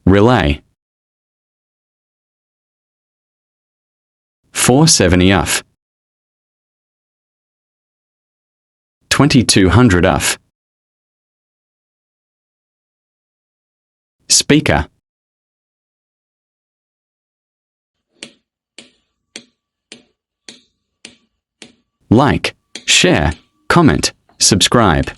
Relay. 470 UF. 2200 UF. Speaker. Like, share, comment, subscribe.